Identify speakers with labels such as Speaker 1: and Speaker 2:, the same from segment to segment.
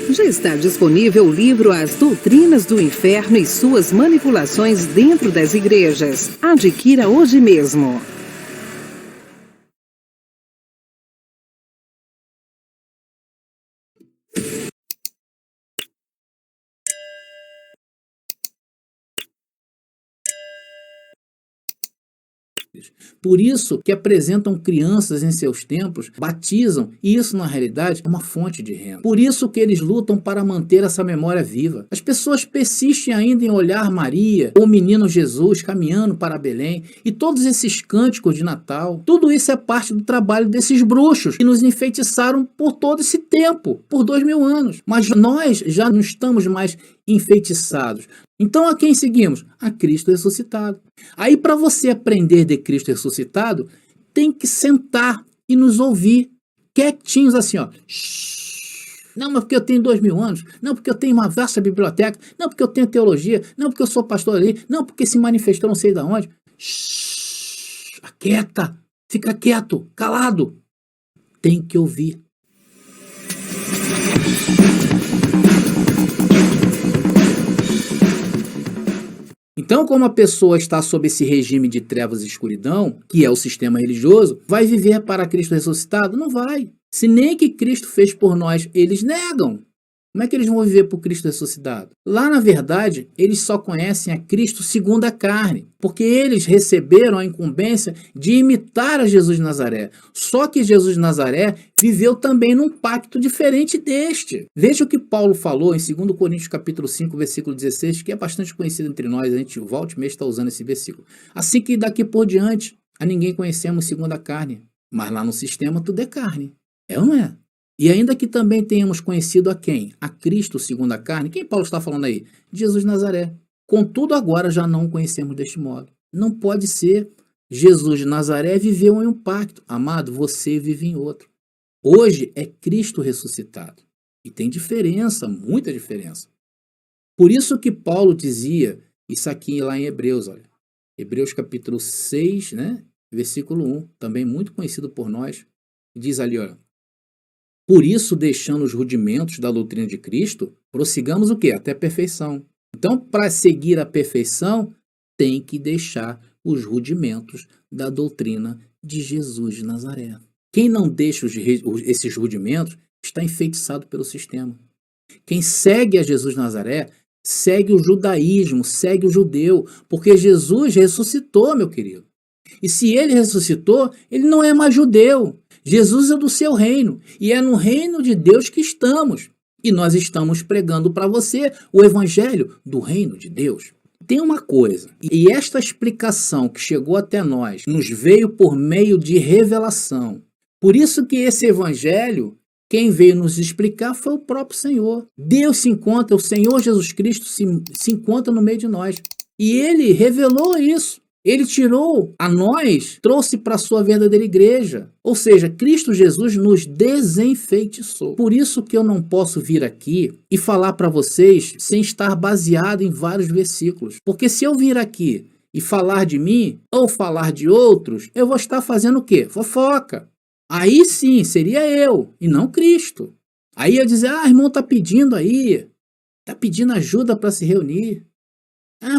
Speaker 1: Já está disponível o livro As Doutrinas do Inferno e Suas Manipulações Dentro das Igrejas. Adquira hoje mesmo.
Speaker 2: Por isso que apresentam crianças em seus templos, batizam, e isso na realidade é uma fonte de renda. Por isso que eles lutam para manter essa memória viva. As pessoas persistem ainda em olhar Maria, ou o menino Jesus caminhando para Belém, e todos esses cânticos de Natal. Tudo isso é parte do trabalho desses bruxos que nos enfeitiçaram por todo esse tempo, por 2000 anos. Mas nós já não estamos mais enfeitiçados. Então a quem seguimos? A Cristo ressuscitado. Aí para você aprender de Cristo ressuscitado, tem que sentar e nos ouvir quietinhos assim, ó. Não, mas porque eu tenho 2000 anos. Não, porque eu tenho uma vasta biblioteca. Não, porque eu tenho teologia. Não, porque eu sou pastor ali. Não, porque se manifestou não sei de onde. Aquieta. Fica quieto, calado. Tem que ouvir. Então, como a pessoa está sob esse regime de trevas e escuridão, que é o sistema religioso, vai viver para Cristo ressuscitado? Não vai. Se nem que Cristo fez por nós, eles negam. Como é que eles vão viver por Cristo ressuscitado? Lá, na verdade, eles só conhecem a Cristo segundo a carne, porque eles receberam a incumbência de imitar a Jesus de Nazaré. Só que Jesus de Nazaré viveu também num pacto diferente deste. Veja o que Paulo falou em 2 Coríntios capítulo 5, versículo 16, que é bastante conhecido entre nós, a gente volta e meia está usando esse versículo. Assim que daqui por diante, a ninguém conhecemos segundo a carne, mas lá no sistema tudo é carne. É ou não é? E ainda que também tenhamos conhecido a quem? A Cristo segundo a carne. Quem Paulo está falando aí? Jesus de Nazaré. Contudo, agora já não o conhecemos deste modo. Não pode ser. Jesus de Nazaré viveu em um pacto. Amado, você vive em outro. Hoje é Cristo ressuscitado. E tem diferença, muita diferença. Por isso que Paulo dizia isso aqui lá em Hebreus, olha. Hebreus capítulo 6, né? Versículo 1, também muito conhecido por nós. Diz ali, olha. Por isso, deixando os rudimentos da doutrina de Cristo, prossigamos o quê? Até a perfeição. Então, para seguir a perfeição, tem que deixar os rudimentos da doutrina de Jesus de Nazaré. Quem não deixa esses rudimentos está enfeitiçado pelo sistema. Quem segue a Jesus de Nazaré, segue o judaísmo, segue o judeu, porque Jesus ressuscitou, meu querido. E se ele ressuscitou, ele não é mais judeu. Jesus é do seu reino, e é no reino de Deus que estamos. E nós estamos pregando para você o evangelho do reino de Deus. Tem uma coisa, e esta explicação que chegou até nós, nos veio por meio de revelação. Por isso que esse evangelho, quem veio nos explicar foi o próprio Senhor. Deus se encontra, o Senhor Jesus Cristo se encontra no meio de nós. E ele revelou isso. Ele tirou a nós, trouxe para a sua verdadeira igreja. Ou seja, Cristo Jesus nos desenfeitiçou. Por isso que eu não posso vir aqui e falar para vocês sem estar baseado em vários versículos. Porque se eu vir aqui e falar de mim ou falar de outros, eu vou estar fazendo o quê? Fofoca. Aí sim, seria eu e não Cristo. Aí eu dizer, irmão está pedindo aí, está pedindo ajuda para se reunir.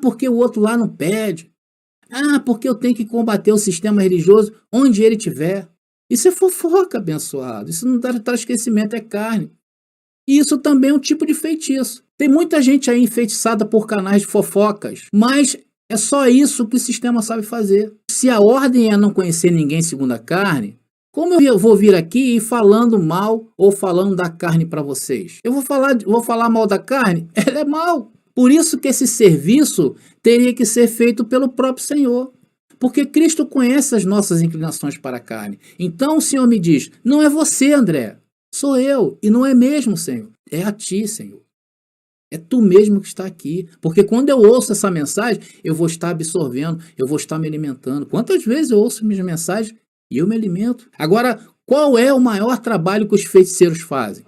Speaker 2: Porque o outro lá não pede. Porque eu tenho que combater o sistema religioso onde ele estiver. Isso é fofoca, abençoado. Isso não traz esquecimento, é carne. E isso também é um tipo de feitiço. Tem muita gente aí enfeitiçada por canais de fofocas, mas é só isso que o sistema sabe fazer. Se a ordem é não conhecer ninguém segundo a carne, como eu vou vir aqui e falando mal ou falando da carne para vocês? Eu vou falar mal da carne? Ela é mal. Por isso que esse serviço teria que ser feito pelo próprio Senhor. Porque Cristo conhece as nossas inclinações para a carne. Então o Senhor me diz, não é você, André, sou eu. E não é mesmo, Senhor. É a ti, Senhor. É tu mesmo que está aqui. Porque quando eu ouço essa mensagem, eu vou estar absorvendo, eu vou estar me alimentando. Quantas vezes eu ouço minhas mensagens e eu me alimento? Agora, qual é o maior trabalho que os feiticeiros fazem?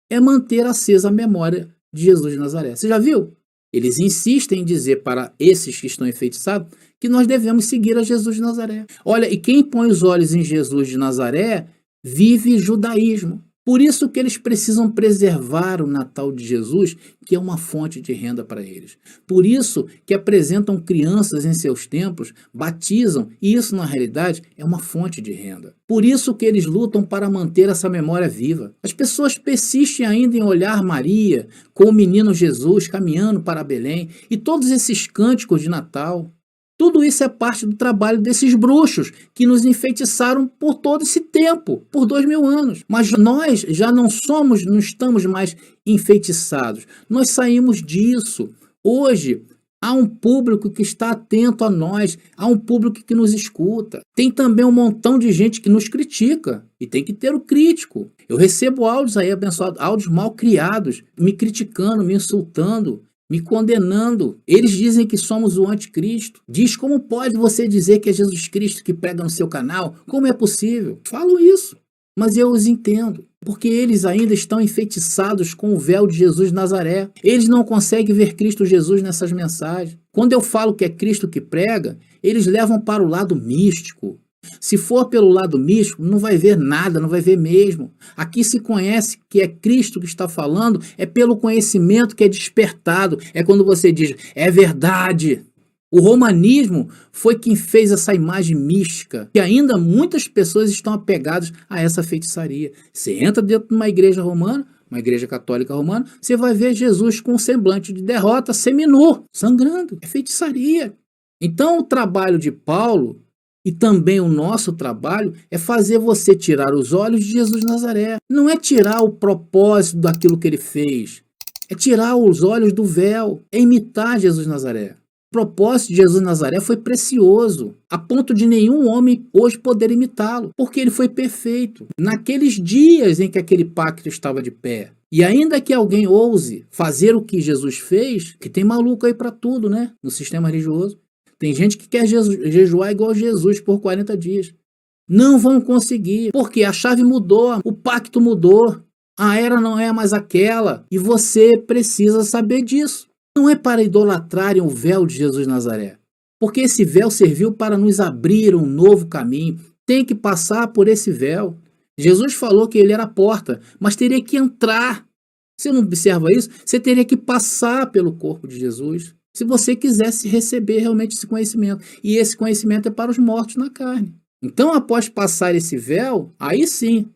Speaker 2: É manter acesa a memória de Jesus de Nazaré. Você já viu? Eles insistem em dizer para esses que estão enfeitiçados que nós devemos seguir a Jesus de Nazaré. Olha, e quem põe os olhos em Jesus de Nazaré vive judaísmo. Por isso que eles precisam preservar o Natal de Jesus, que é uma fonte de renda para eles. Por isso que apresentam crianças em seus templos, batizam, e isso na realidade é uma fonte de renda. Por isso que eles lutam para manter essa memória viva. As pessoas persistem ainda em olhar Maria com o menino Jesus caminhando para Belém e todos esses cânticos de Natal. Tudo isso é parte do trabalho desses bruxos que nos enfeitiçaram por todo esse tempo, por 2000 anos. Mas nós já não estamos mais enfeitiçados. Nós saímos disso. Hoje, há um público que está atento a nós, há um público que nos escuta. Tem também um montão de gente que nos critica, e tem que ter o crítico. Eu recebo áudios aí abençoados, áudios mal criados, me criticando, me insultando, me condenando. Eles dizem que somos o anticristo. Diz: como pode você dizer que é Jesus Cristo que prega no seu canal? Como é possível? Falam isso, mas eu os entendo, porque eles ainda estão enfeitiçados com o véu de Jesus de Nazaré. Eles não conseguem ver Cristo Jesus nessas mensagens. Quando eu falo que é Cristo que prega, eles levam para o lado místico. Se for pelo lado místico, não vai ver nada, não vai ver mesmo. Aqui se conhece que é Cristo que está falando, é pelo conhecimento que é despertado. É quando você diz: é verdade. O romanismo foi quem fez essa imagem mística, que ainda muitas pessoas estão apegadas a essa feitiçaria. Você entra dentro de uma igreja romana, uma igreja católica romana, você vai ver Jesus com um semblante de derrota, seminu, sangrando. É feitiçaria. Então o trabalho de Paulo, e também o nosso trabalho, é fazer você tirar os olhos de Jesus de Nazaré. Não é tirar o propósito daquilo que ele fez. É tirar os olhos do véu. É imitar Jesus de Nazaré. O propósito de Jesus de Nazaré foi precioso, a ponto de nenhum homem hoje poder imitá-lo, porque ele foi perfeito. Naqueles dias em que aquele pacto estava de pé. E ainda que alguém ouse fazer o que Jesus fez, que tem maluco aí para tudo, né? No sistema religioso. Tem gente que quer jejuar igual Jesus por 40 dias. Não vão conseguir, porque a chave mudou, o pacto mudou, a era não é mais aquela, e você precisa saber disso. Não é para idolatrarem o véu de Jesus de Nazaré, porque esse véu serviu para nos abrir um novo caminho. Tem que passar por esse véu. Jesus falou que ele era a porta, mas teria que entrar. Você não observa isso? Você teria que passar pelo corpo de Jesus, se você quisesse receber realmente esse conhecimento. E esse conhecimento é para os mortos na carne. Então, após passar esse véu, aí sim,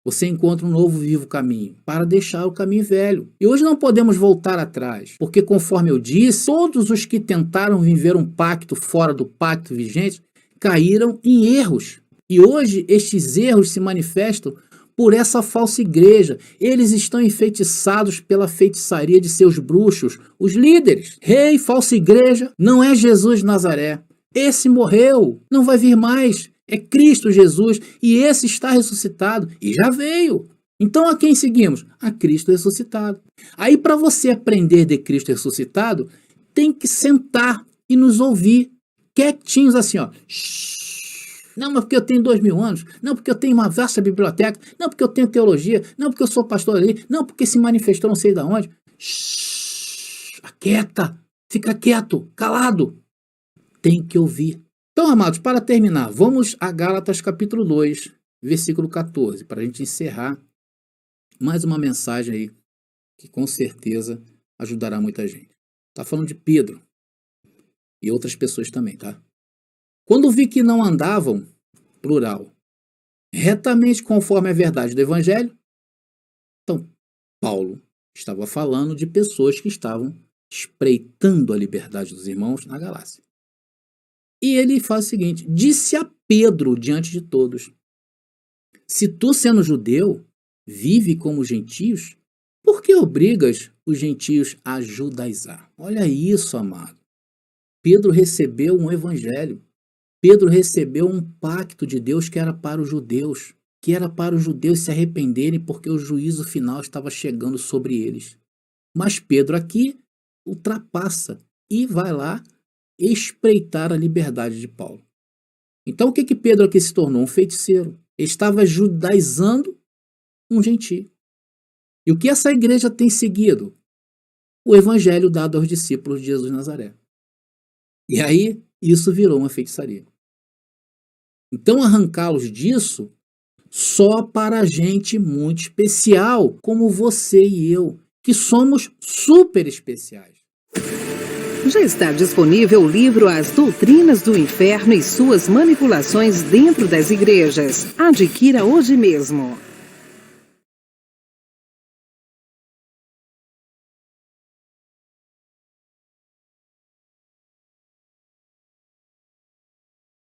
Speaker 2: você encontra um novo vivo caminho, para deixar o caminho velho. E hoje não podemos voltar atrás, porque conforme eu disse, todos os que tentaram viver um pacto fora do pacto vigente, caíram em erros. E hoje estes erros se manifestam por essa falsa igreja. Eles estão enfeitiçados pela feitiçaria de seus bruxos, os líderes. Rei, falsa igreja, não é Jesus de Nazaré. Esse morreu, não vai vir mais. É Cristo Jesus, e esse está ressuscitado, e já veio. Então a quem seguimos? A Cristo ressuscitado. Aí, para você aprender de Cristo ressuscitado, tem que sentar e nos ouvir quietinhos assim, ó. Não, mas porque eu tenho 2000 anos. Não, porque eu tenho uma vasta biblioteca. Não, porque eu tenho teologia. Não, porque eu sou pastor ali. Não, porque se manifestou não sei de onde. Aquieta. Fica quieto, calado. Tem que ouvir. Então, amados, para terminar, vamos a Gálatas capítulo 2, versículo 14, para a gente encerrar mais uma mensagem aí, que com certeza ajudará muita gente. Está falando de Pedro e outras pessoas também, tá? Quando vi que não andavam, plural, retamente conforme a verdade do Evangelho, então Paulo estava falando de pessoas que estavam espreitando a liberdade dos irmãos na Galácia. E ele faz o seguinte: disse a Pedro diante de todos: se tu, sendo judeu, vive como gentios, por que obrigas os gentios a judaizar? Olha isso, amado. Pedro recebeu um evangelho. Pedro recebeu um pacto de Deus que era para os judeus, se arrependerem porque o juízo final estava chegando sobre eles. Mas Pedro aqui ultrapassa e vai lá espreitar a liberdade de Paulo. Então o que Pedro aqui se tornou? Um feiticeiro. Ele estava judaizando um gentio. E o que essa igreja tem seguido? O evangelho dado aos discípulos de Jesus de Nazaré. E aí isso virou uma feitiçaria. Então arrancá-los disso só para gente muito especial, como você e eu, que somos super especiais.
Speaker 1: Já está disponível o livro As Doutrinas do Inferno e Suas Manipulações Dentro das Igrejas. Adquira hoje mesmo.